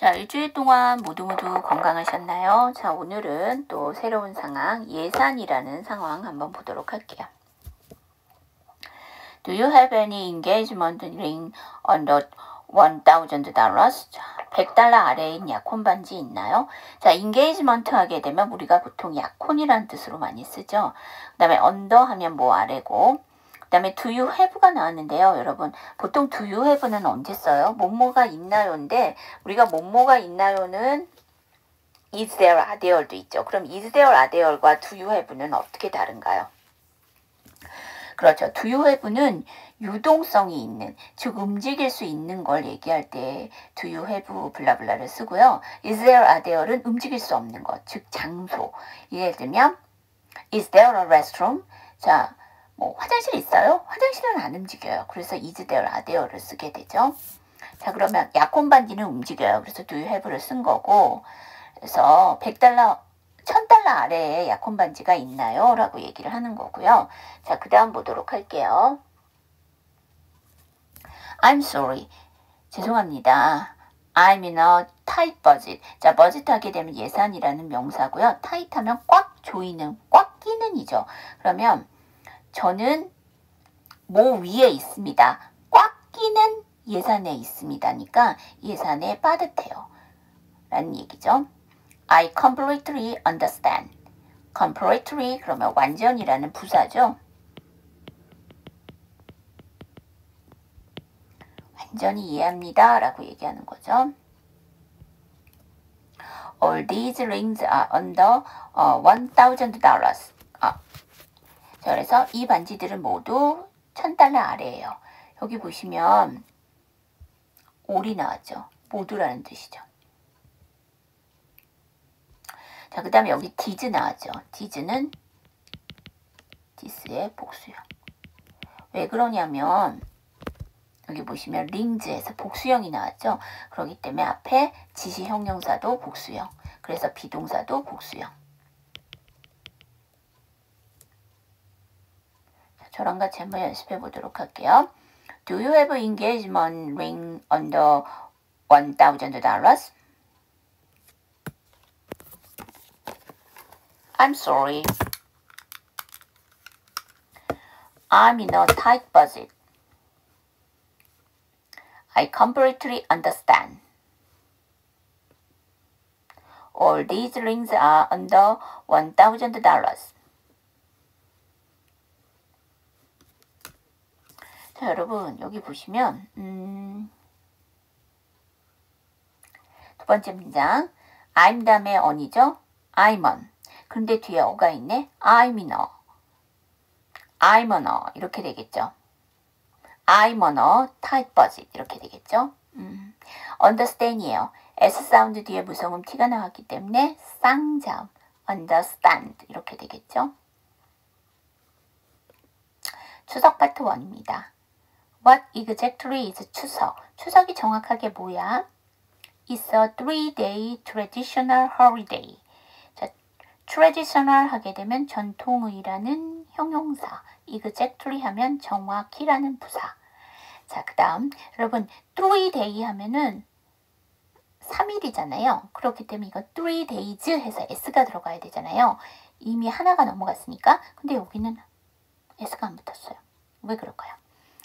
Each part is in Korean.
자, 일주일 동안 모두 건강하셨나요? 자, 오늘은 또 새로운 상황, 예산이라는 상황 한번 보도록 할게요. Do you have any engagement ring under $1,000? 자, $100 아래인 약혼 반지 있나요? 자, engagement 하게 되면 우리가 보통 약혼이라는 뜻으로 많이 쓰죠. 그 다음에 under 하면 뭐 아래고, 그 다음에 do you have가 나왔는데요. 여러분, 보통 do you have는 언제 써요? 뭐뭐가 있나요인데, 우리가 뭐뭐가 있나요는 is there, are there도 있죠. 그럼 is there, are there과 do you have는 어떻게 다른가요? 그렇죠. do you have는 유동성이 있는, 즉 움직일 수 있는 걸 얘기할 때 do you have 블라블라를 쓰고요. is there, are there는 움직일 수 없는 것, 즉 장소. 예를 들면 is there a restroom? 자, 뭐 화장실 있어요? 화장실은 안 움직여요. 그래서 is there, are there를 쓰게 되죠. 자, 그러면 약혼 반지는 움직여요. 그래서 do you have를 쓴 거고, 그래서 $100, $1,000 아래에 약혼 반지가 있나요? 라고 얘기를 하는 거고요. 자, 그 다음 보도록 할게요. I'm sorry. 죄송합니다. I'm in a tight budget. 자, budget 하게 되면 예산이라는 명사고요. tight 하면 꽉 조이는, 꽉 끼는 이죠. 그러면 저는 뭐 위에 있습니다. 꽉 끼는 예산에 있습니다니까 예산에 빠듯해요. 라는 얘기죠. I completely understand. completely 그러면 완전이라는 부사죠. 완전히 이해합니다. 라고 얘기하는 거죠. All these rings are under $1,000. 자, 그래서 이 반지들은 모두 $1,000 아래예요. 여기 보시면 all이 나왔죠. 모두라는 뜻이죠. 자, 그 다음에 여기 these 나왔죠. these는 this의 복수형. 왜 그러냐면 여기 보시면 rings에서 복수형이 나왔죠. 그렇기 때문에 앞에 지시 형용사도 복수형. 그래서 비동사도 복수형. 자, 저랑 같이 한번 연습해 보도록 할게요. Do you have engagement ring under $1,000? I'm sorry. I'm in a tight budget. I completely understand. All these rings are under $1,000. 자, 여러분 여기 보시면 두 번째 문장 I'm 다음에 on이죠. I'm on. 그런데 뒤에 어가 있네. I'm in a. I'm on a. 이렇게 되겠죠. I'm on a tight budget. 이렇게 되겠죠. understand이에요. S 사운드 뒤에 무성음 T가 나왔기 때문에 쌍자음. understand. 이렇게 되겠죠. 추석 파트 1입니다. What exactly is 추석? 추석이 정확하게 뭐야? It's a 3-day traditional holiday. 자, traditional 하게 되면 전통의라는 형용사, exactly 하면 정확히라는 부사. 자, 그 다음 여러분 3-day 하면은 3일이잖아요. 그렇기 때문에 이거 3days 해서 S가 들어가야 되잖아요. 이미 하나가 넘어갔으니까. 근데 여기는 S가 안 붙었어요. 왜 그럴까요?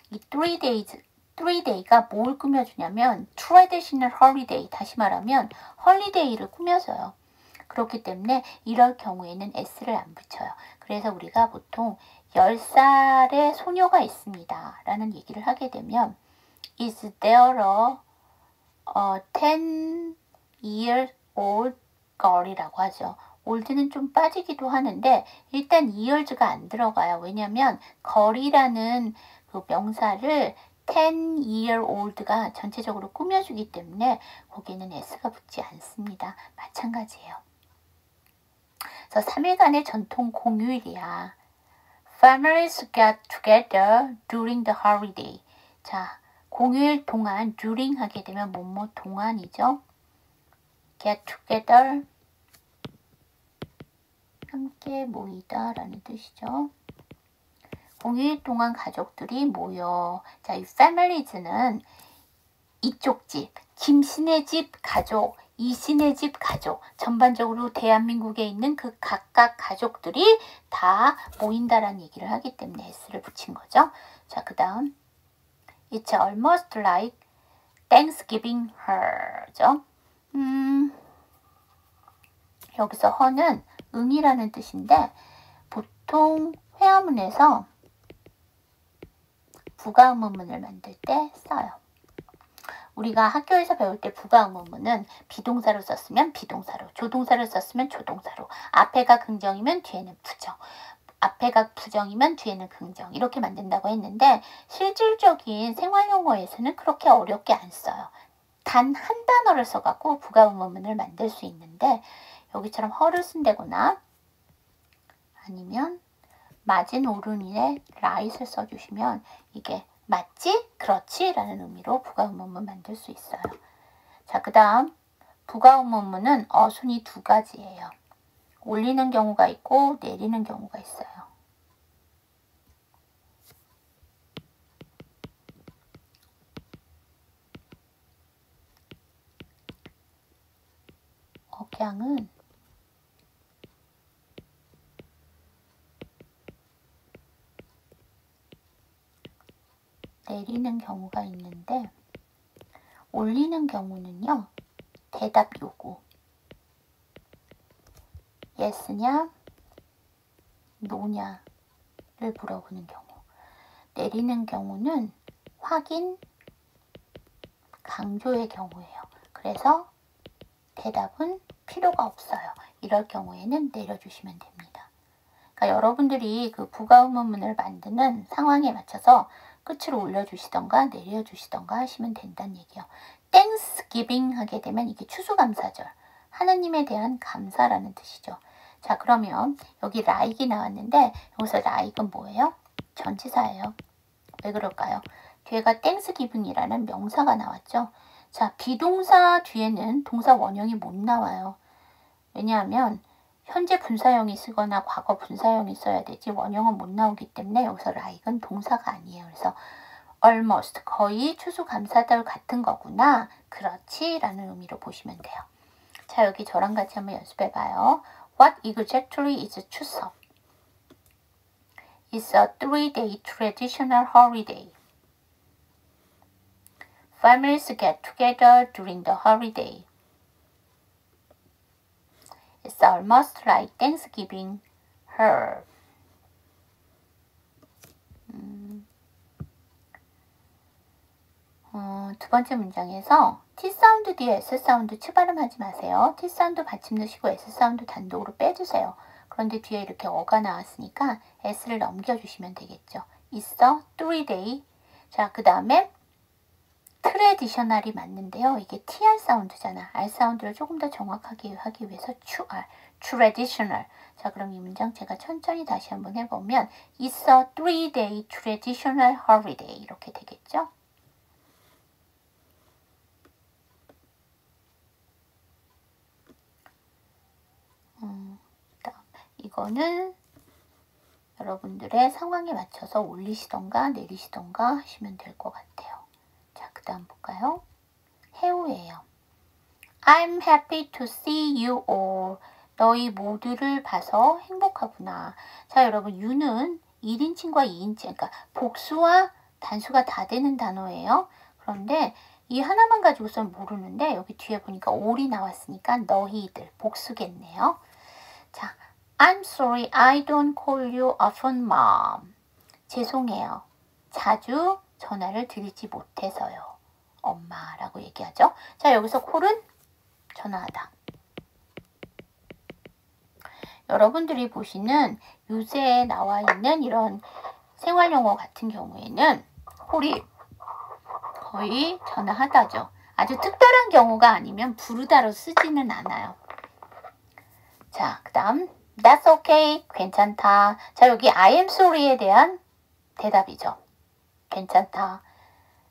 이 3day가 뭘 꾸며주냐면 traditional holiday, 다시 말하면 헐리데이를 꾸며줘요. 그렇기 때문에 이럴 경우에는 S를 안 붙여요. 그래서 우리가 보통 10살의 소녀가 있습니다 라는 얘기를 하게 되면 Is there a 10-year-old girl이라고 하죠. 올드는 좀 빠지기도 하는데 일단 years가 안 들어가요. 왜냐하면 girl이라는 그 명사를 10-year-old가 전체적으로 꾸며주기 때문에 거기에는 S가 붙지 않습니다. 마찬가지예요. 그래서 3일간의 전통 공휴일이야. Families get together during the holiday. 자, 공휴일 동안 during 하게 되면 뭐뭐 동안이죠. get together 함께 모이다 라는 뜻이죠. 공휴일 동안 가족들이 모여. 자, 이 families는 이쪽 집, 김씨네 집 가족, 이씨네 집 가족, 전반적으로 대한민국에 있는 그 각각 가족들이 다 모인다라는 얘기를 하기 때문에 s를 붙인 거죠. 자, 그 다음 It's almost like Thanksgiving her죠. 여기서 her는 응이라는 뜻인데 보통 회화문에서 부가의문문을 만들 때 써요. 우리가 학교에서 배울 때 부가의문문은 비동사로 썼으면 비동사로, 조동사를 썼으면 조동사로, 앞에가 긍정이면 뒤에는 부정, 앞에가 부정이면 뒤에는 긍정 이렇게 만든다고 했는데 실질적인 생활용어에서는 그렇게 어렵게 안 써요. 단 한 단어를 써갖고 부가의문문을 만들 수 있는데 여기처럼 her를 쓴다거나 아니면 맞은 오른이에 right을 써주시면 이게 맞지? 그렇지? 라는 의미로 부가의문문 만들 수 있어요. 자, 그 다음 부가의문문은 어순이 두 가지예요. 올리는 경우가 있고 내리는 경우가 있어요. 억양은 내리는 경우가 있는데 올리는 경우는요. 대답 요구 yes냐 no냐를 물어보는 경우 내리는 경우는 확인 강조의 경우예요. 그래서 대답은 필요가 없어요. 이럴 경우에는 내려주시면 됩니다. 그러니까 여러분들이 그 부가의문문을 만드는 상황에 맞춰서 끝을 올려주시던가 내려주시던가 하시면 된다는 얘기예요. Thanksgiving 하게 되면 이게 추수감사절, 하느님에 대한 감사라는 뜻이죠. 자, 그러면 여기 like이 나왔는데 여기서 like은 뭐예요? 전치사예요. 왜 그럴까요? 뒤에가 Thanksgiving이라는 명사가 나왔죠. 자, 비동사 뒤에는 동사 원형이 못 나와요. 왜냐하면 현재 분사형이 쓰거나 과거 분사형이 써야 되지 원형은 못 나오기 때문에 여기서 like은 동사가 아니에요. 그래서 almost 거의 추수감사절 같은 거구나. 그렇지? 라는 의미로 보시면 돼요. 자, 여기 저랑 같이 한번 연습해 봐요. What exactly is 추석? It's a 3-day traditional holiday. Families get together during the holiday. It's almost like Thanksgiving here. 두 번째 문장에서 T 사운드 뒤에 S 사운드 치발음하지 마세요. T 사운드 받침 넣으시고 S 사운드 단독으로 빼주세요. 그런데 뒤에 이렇게 어가 나왔으니까 S를 넘겨주시면 되겠죠. 있어, 3day. 자, 그 다음에 트레디셔널이 맞는데요. 이게 TR 사운드잖아. R 사운드를 조금 더 정확하게 하기 위해서 traditional. 자, 그럼 이 문장 제가 천천히 다시 한번 해보면 It's a 3-day traditional holiday 이렇게 되겠죠. 이거는 여러분들의 상황에 맞춰서 올리시던가 내리시던가 하시면 될 것 같아요. 자, 그 다음 볼까요? 해우예요. I'm happy to see you all. 너희 모두를 봐서 행복하구나. 자, 여러분 you는 1인칭과 2인칭, 그러니까 복수와 단수가 다 되는 단어예요. 그런데 이 하나만 가지고서는 모르는데 여기 뒤에 보니까 all이 나왔으니까 너희들 복수겠네요. 자, I'm sorry I don't call you often, mom. 죄송해요. 자주 전화를 드리지 못해서요. 엄마라고 얘기하죠. 자, 여기서 call은 전화하다. 여러분들이 보시는 요새 나와 있는 이런 생활용어 같은 경우에는 call이 거의 전화하다죠. 아주 특별한 경우가 아니면 부르다로 쓰지는 않아요. 자, 그 다음 That's okay. 괜찮다. 자, 여기 I am sorry에 대한 대답이죠. 괜찮다.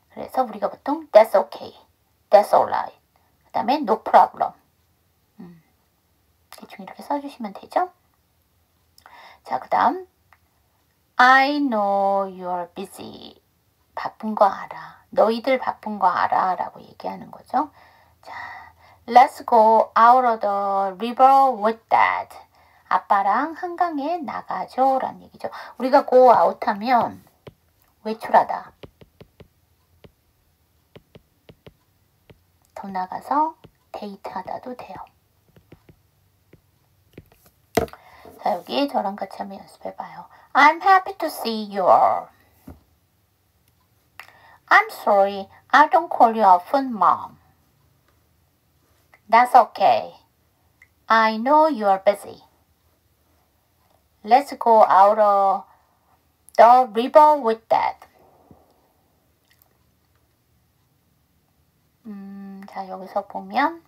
그래서 우리가 보통 That's okay. That's alright. 그 다음에 No problem. 대충 이렇게 써주시면 되죠. 자, 그 다음 I know you're busy. 바쁜 거 알아. 너희들 바쁜 거 알아. 라고 얘기하는 거죠. Let's go out of the river with Dad. 아빠랑 한강에 나가죠 라는 얘기죠. 우리가 go out 하면 외출하다. 더 나가서 데이트하다도 돼요. 자, 여기 저랑 같이 한번 연습해봐요. I'm happy to see you all. I'm sorry, I don't call you often, Mom. That's okay. I know you're busy. Let's go out of the river with Dad. 자, 여기서 보면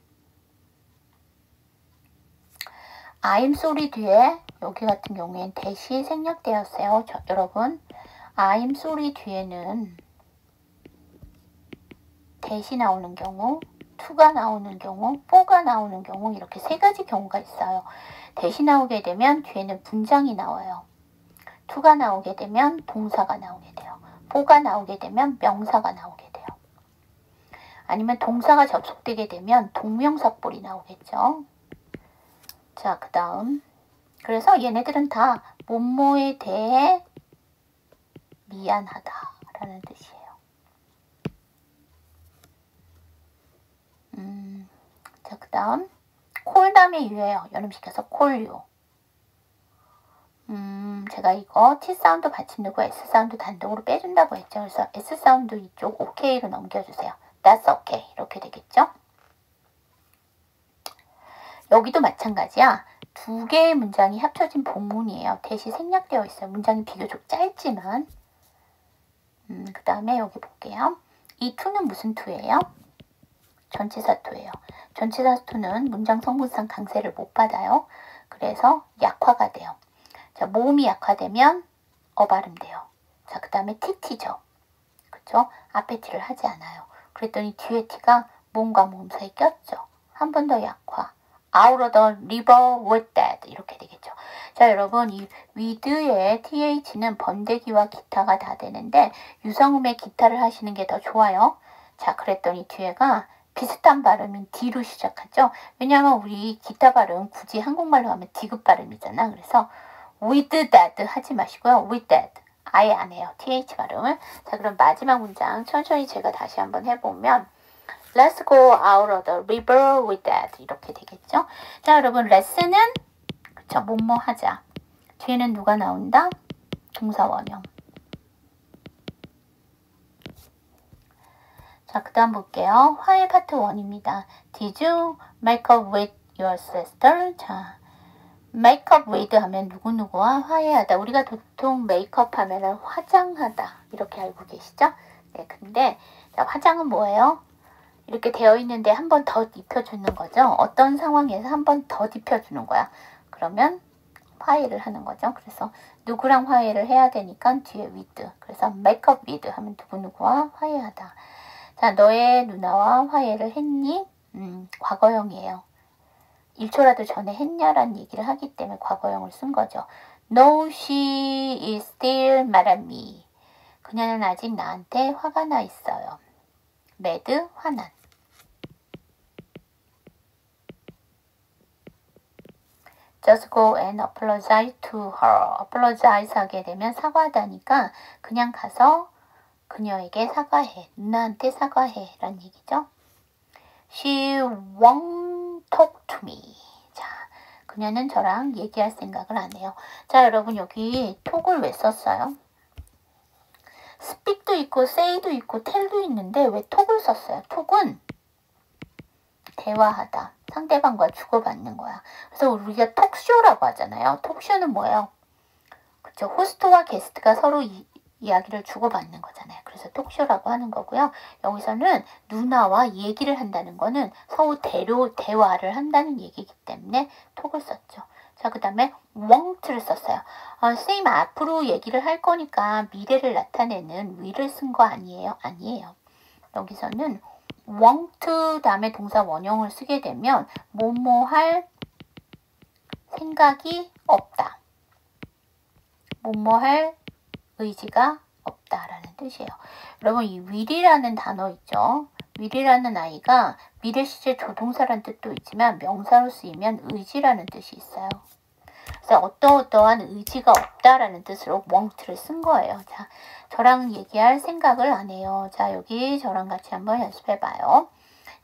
I'm sorry 뒤에 여기 같은 경우에는 대시 생략되었어요. 여러분, I'm sorry 뒤에는 대시 나오는 경우, to가 나오는 경우, for가 나오는 경우 이렇게 세 가지 경우가 있어요. 대시 나오게 되면 뒤에는 문장이 나와요. to가 나오게 되면 동사가 나오게 돼요. for가 나오게 되면 명사가 나오게 돼요. 아니면 동사가 접속되게 되면 동명사꼴이 나오겠죠. 자, 그 다음. 그래서 얘네들은 다 뭐뭐에 대해 미안하다라는 뜻이에요. 자, 그 다음. 콜 다음에 유예요. 연음시켜서 콜유. 제가 이거 T 사운드 받침 넣고 S 사운드 단독으로 빼준다고 했죠. 그래서 S 사운드 이쪽 OK로 넘겨주세요. That's okay. 이렇게 되겠죠. 여기도 마찬가지야. 두 개의 문장이 합쳐진 본문이에요. 대시 생략되어 있어요. 문장이 비교적 짧지만. 그 다음에 여기 볼게요. 이 to는 무슨 to예요? 전치사 to예요. 전치사 to는 문장 성분상 강세를 못 받아요. 그래서 약화가 돼요. 자, 모음이 약화되면 발음돼요. 자, 그 다음에 TT죠. 그쵸? 앞에 T를 하지 않아요. 그랬더니 뒤에 T가 모음과 모음 사이 꼈죠. 한 번 더 약화. Out of the river with Dad. 이렇게 되겠죠. 자, 여러분, 이 with의 TH는 번데기와 기타가 다 되는데 유성음의 기타를 하시는 게 더 좋아요. 자, 그랬더니 뒤에가 비슷한 발음인 D로 시작하죠. 왜냐하면 우리 기타 발음 굳이 한국말로 하면 D급 발음이잖아. 그래서 with Dad 하지 마시고요. with Dad. 아예 안 해요. TH 발음을. 자, 그럼 마지막 문장 천천히 제가 다시 한번 해보면 Let's go out of the river with Dad. 이렇게 되겠죠. 자, 여러분, let's는 그쵸, 뭐뭐 하자. 뒤에는 누가 나온다? 동사 원형. 자, 그 다음 볼게요. 화해 파트 1입니다. Did you make up with your sister? 자, make up with 하면 누구누구와 화해하다. 우리가 보통 메이크업 하면 화장하다. 이렇게 알고 계시죠? 네, 근데 자, 화장은 뭐예요? 이렇게 되어 있는데 한 번 더 입혀주는 거죠. 어떤 상황에서 한 번 더 입혀주는 거야. 그러면 화해를 하는 거죠. 그래서 누구랑 화해를 해야 되니까 뒤에 with. 그래서 make up with 하면 누구누구와 화해하다. 자, 너의 누나와 화해를 했니? 과거형이에요. 1초라도 전에 했냐라는 얘기를 하기 때문에 과거형을 쓴 거죠. No, she is still mad at me. 그녀는 아직 나한테 화가 나 있어요. mad, 화난. Just go and apologize to her. apologize 하게 되면 사과하다니까 그냥 가서 그녀에게 사과해. 누나한테 사과해. 라는 얘기죠. She won't talk to me. 자, 그녀는 저랑 얘기할 생각을 안 해요. 자, 여러분 여기 톡을 왜 썼어요? speak도 있고 say도 있고 tell도 있는데 왜 톡을 썼어요? 톡은 대화하다. 상대방과 주고받는 거야. 그래서 우리가 톡쇼라고 하잖아요. 톡쇼는 뭐예요? 그쵸? 호스트와 게스트가 서로 이야기를 주고받는 거잖아요. 그래서 톡쇼라고 하는 거고요. 여기서는 누나와 얘기를 한다는 거는 서로 대화를 한다는 얘기이기 때문에 톡을 썼죠. 자, 그 다음에 won't를 썼어요. 선생님 앞으로 얘기를 할 거니까 미래를 나타내는 will을 쓴 거 아니에요? 아니에요. 여기서는 won't 다음에 동사 원형을 쓰게 되면 뭐뭐 할 생각이 없다. 뭐뭐 할 의지가 없다라는 뜻이에요. 여러분 이 will이라는 단어 있죠. will이라는 아이가 미래 시제 조동사란 뜻도 있지만 명사로 쓰이면 의지라는 뜻이 있어요. 그래서 어떠한 의지가 없다라는 뜻으로 won't를 쓴 거예요. 자, 저랑 얘기할 생각을 안 해요. 자, 여기 저랑 같이 한번 연습해봐요.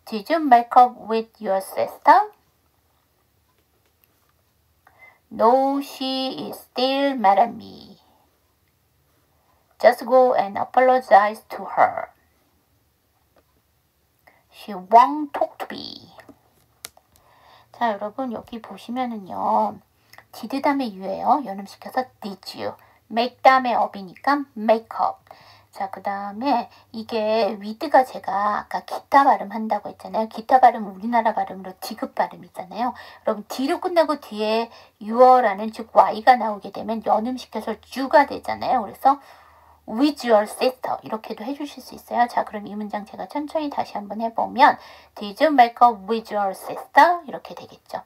Did you make up with your sister? No, she is still mad at me. Just go and apologize to her. She won't talk to me. 자, 여러분 여기 보시면은요. did 다음에 you예요. 연음시켜서 did you. make 다음에 up이니까 make up. 자, 그 다음에 이게 with가 제가 아까 기타 발음 한다고 했잖아요. 기타 발음은 우리나라 발음으로 디귿 발음이잖아요. 여러분 D로 끝나고 뒤에 your라는 즉 Y가 나오게 되면 연음시켜서 you가 되잖아요. 그래서 with your sister 이렇게도 해주실 수 있어요. 자, 그럼 이 문장 제가 천천히 다시 한번 해보면 Did you make up with your sister? 이렇게 되겠죠.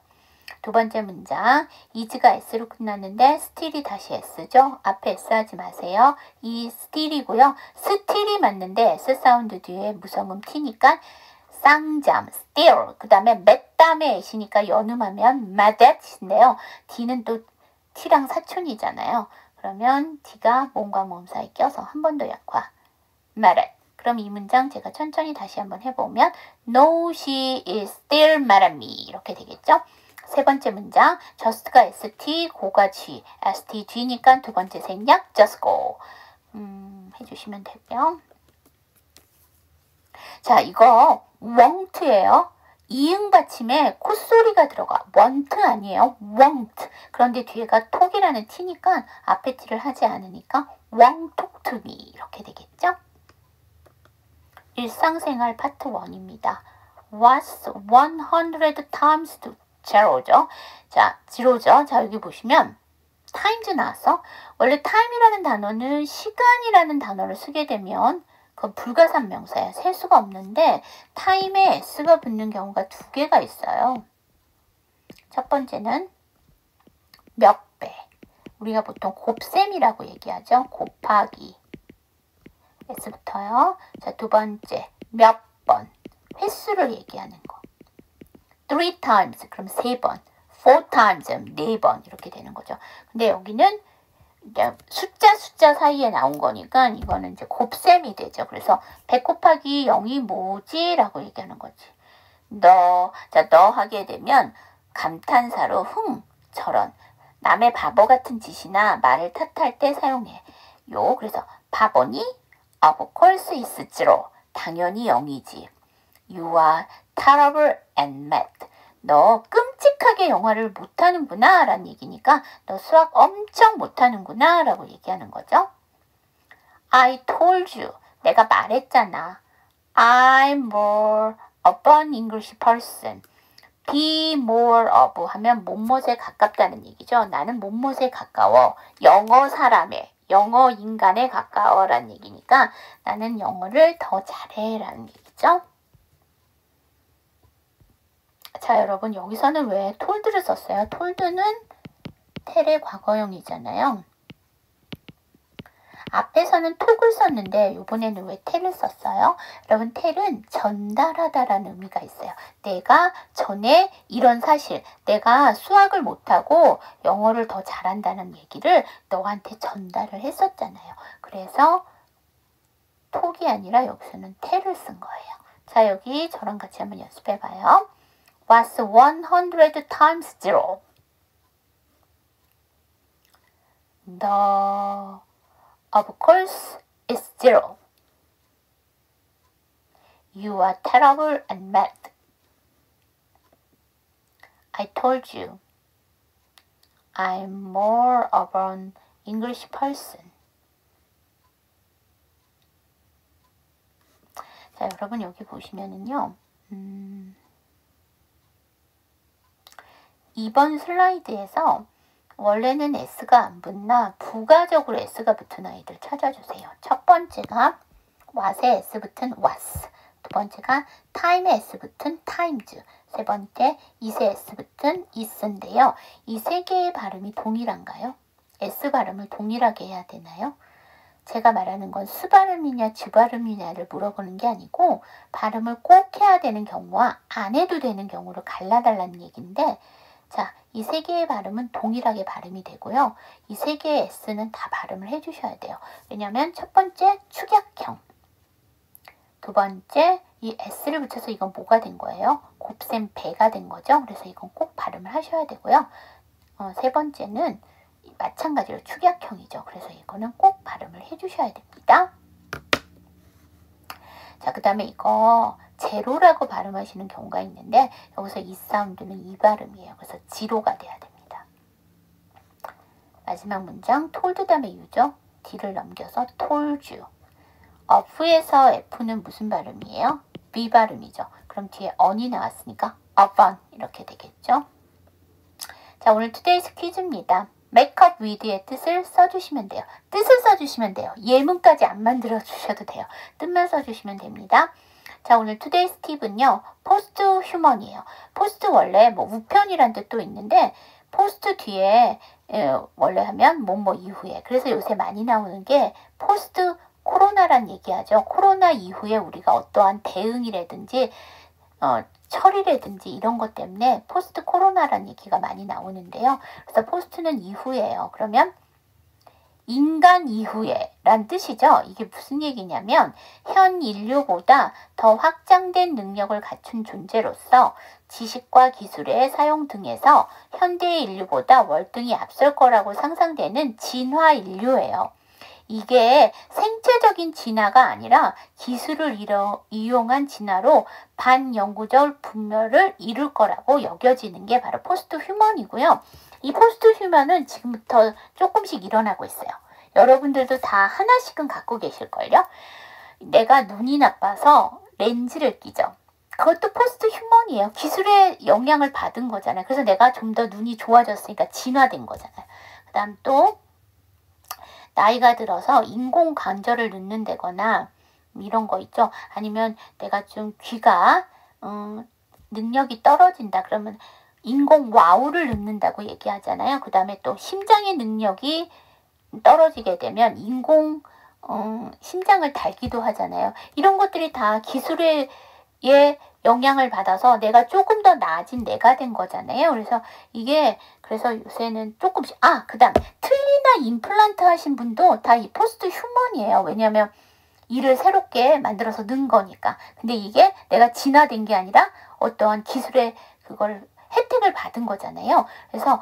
두 번째 문장, is가 s로 끝났는데 still이 다시 s죠. 앞에 s 하지 마세요. 이 still이고요. still이 맞는데 s 사운드 뒤에 무성음 t니까 쌍잠, still. 그 다음에 met 다음에 at이니까 연음하면 mad at인데요. d는 또 t랑 사촌이잖아요. 그러면 d가 몸과 몸 사이 껴서 한 번 더 약화. mad at. 그럼 이 문장 제가 천천히 다시 한번 해보면 No, she is still mad at me. 이렇게 되겠죠. 세 번째 문장, just가 st, go가 g, st, g니까 두 번째 생략, just go. 해주시면 되고요. 자, 이거 won't예요. 이응 받침에 콧소리가 들어가. want 아니에요. won't. 그런데 뒤에가 talk이라는 t니까 앞에 t를 하지 않으니까 won't talk to me. 이렇게 되겠죠? 일상생활 파트 1입니다. What's 100 times to zero죠. 자, zero죠. 자, 여기 보시면 times 나왔어. 원래 time이라는 단어는 시간이라는 단어를 쓰게 되면 그건 불가산명사야. 셀 수가 없는데 time에 s가 붙는 경우가 두 개가 있어요. 첫 번째는 몇 배. 우리가 보통 곱셈이라고 얘기하죠. 곱하기. s부터요. 자, 두 번째 몇 번. 횟수를 얘기하는 거. 3 times, 그럼 3번. 4 times, 4번. 이렇게 되는 거죠. 근데 여기는 숫자 사이에 나온 거니까 이거는 이제 곱셈이 되죠. 그래서 100 곱하기 0이 뭐지? 라고 얘기하는 거지. 너 하게 되면 감탄사로 저런 남의 바보 같은 짓이나 말을 탓할 때 사용해. 그래서 바보니? Of course it's zero. 당연히 0이지. You are terrible and mad. 너 끔찍하게 영어를 못하는구나 라는 얘기니까 너 수학 엄청 못하는구나 라고 얘기하는 거죠. I told you. 내가 말했잖아. I'm more of an English person. Be more of 하면 뭐뭐에 가깝다는 얘기죠. 나는 뭐뭐에 가까워. 영어 사람에, 영어 인간에 가까워 라는 얘기니까 나는 영어를 더 잘해 라는 얘기죠. 자, 여러분 여기서는 왜 told를 썼어요? told는 텔의 과거형이잖아요. 앞에서는 톡을 썼는데 이번에는 왜 텔을 썼어요? 여러분 텔은 전달하다라는 의미가 있어요. 내가 전에 이런 사실, 내가 수학을 못하고 영어를 더 잘한다는 얘기를 너한테 전달을 했었잖아요. 그래서 톡이 아니라 여기서는 텔을 쓴 거예요. 자, 여기 저랑 같이 한번 연습해봐요. What's 100 times 0? Of course, it's 0. You are terrible and mad. I told you. I'm more of an English person. 자, 여러분 여기 보시면은요. 2번 슬라이드에서 원래는 S가 안 붙나 부가적으로 S가 붙은 아이들 찾아주세요. 첫 번째가 what에 S 붙은 was, 두 번째가 time에 S 붙은 times, 세 번째 is에 S 붙은 is인데요. 이 세 개의 발음이 동일한가요? S 발음을 동일하게 해야 되나요? 제가 말하는 건 수 발음이냐 주 발음이냐를 물어보는 게 아니고 발음을 꼭 해야 되는 경우와 안 해도 되는 경우를 갈라달라는 얘기인데, 자, 이 세 개의 발음은 동일하게 발음이 되고요. 이 세 개의 S는 다 발음을 해주셔야 돼요. 왜냐하면 첫 번째 축약형, 두 번째 이 S를 붙여서 이건 뭐가 된 거예요? 곱셈 배가 된 거죠. 그래서 이건 꼭 발음을 하셔야 되고요. 세 번째는 마찬가지로 축약형이죠. 그래서 이거는 꼭 발음을 해주셔야 됩니다. 자, 그 다음에 이거 제로라고 발음하시는 경우가 있는데 여기서 이 사운드는 이 발음이에요. 그래서 지로가 돼야 됩니다. 마지막 문장 told 다음에 you죠. D를 넘겨서 told you. of에서 F는 무슨 발음이에요? B 발음이죠. 그럼 뒤에 on이 나왔으니까 ofon 이렇게 되겠죠. 자, 오늘 today's 퀴즈입니다. make up with의 뜻을 써주시면 돼요. 뜻을 써주시면 돼요. 예문까지 안 만들어 주셔도 돼요. 뜻만 써주시면 됩니다. 자, 오늘 today's 팁은요, post human이에요. post 원래 뭐 우편이란 뜻도 있는데 post 뒤에 원래 하면 뭐뭐 이후에, 그래서 요새 많이 나오는 게 post 코로나란 얘기하죠. 코로나 이후에 우리가 어떠한 대응이라든지 처리라든지 이런 것 때문에 포스트 코로나라는 얘기가 많이 나오는데요. 그래서 포스트는 이후예요. 그러면 인간 이후에 란 뜻이죠. 이게 무슨 얘기냐면 현 인류보다 더 확장된 능력을 갖춘 존재로서 지식과 기술의 사용 등에서 현대의 인류보다 월등히 앞설 거라고 상상되는 진화 인류예요. 이게 생체적인 진화가 아니라 기술을 이용한 진화로 반영구적 분멸을 이룰 거라고 여겨지는 게 바로 포스트 휴먼이고요. 이 포스트 휴먼은 지금부터 조금씩 일어나고 있어요. 여러분들도 다 하나씩은 갖고 계실걸요? 내가 눈이 나빠서 렌즈를 끼죠. 그것도 포스트 휴먼이에요. 기술의 영향을 받은 거잖아요. 그래서 내가 좀 더 눈이 좋아졌으니까 진화된 거잖아요. 그 다음 또 나이가 들어서 인공 관절을 넣는다거나 이런 거 있죠. 아니면 내가 좀 귀가 능력이 떨어진다 그러면 인공 와우를 넣는다고 얘기하잖아요. 그 다음에 또 심장의 능력이 떨어지게 되면 인공 심장을 달기도 하잖아요. 이런 것들이 다 기술의 영향을 받아서 내가 조금 더 나아진 내가 된 거잖아요. 그래서 이게 그래서 요새는 조금씩 그 다음 틀니나 임플란트 하신 분도 다 이 포스트 휴먼이에요. 왜냐하면 이를 새롭게 만들어서 넣은 거니까. 근데 이게 내가 진화된 게 아니라 어떠한 기술의 그걸 혜택을 받은 거잖아요. 그래서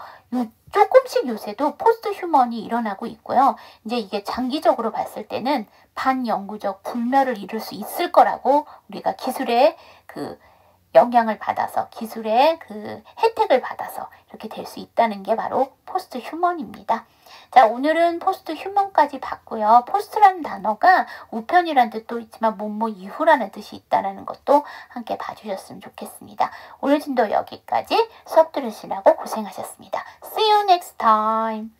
조금씩 요새도 포스트 휴먼이 일어나고 있고요. 이제 이게 장기적으로 봤을 때는 반영구적 불멸을 이룰 수 있을 거라고 우리가 기술의 그 영향을 받아서 기술의 그 혜택을 받아서 이렇게 될 수 있다는 게 바로 포스트 휴먼입니다. 자, 오늘은 포스트 휴먼까지 봤고요. 포스트라는 단어가 우편이라는 뜻도 있지만 뭐뭐 이후라는 뜻이 있다는 것도 함께 봐주셨으면 좋겠습니다. 오늘 진도 여기까지 수업 들으시라고 고생하셨습니다. See you next time.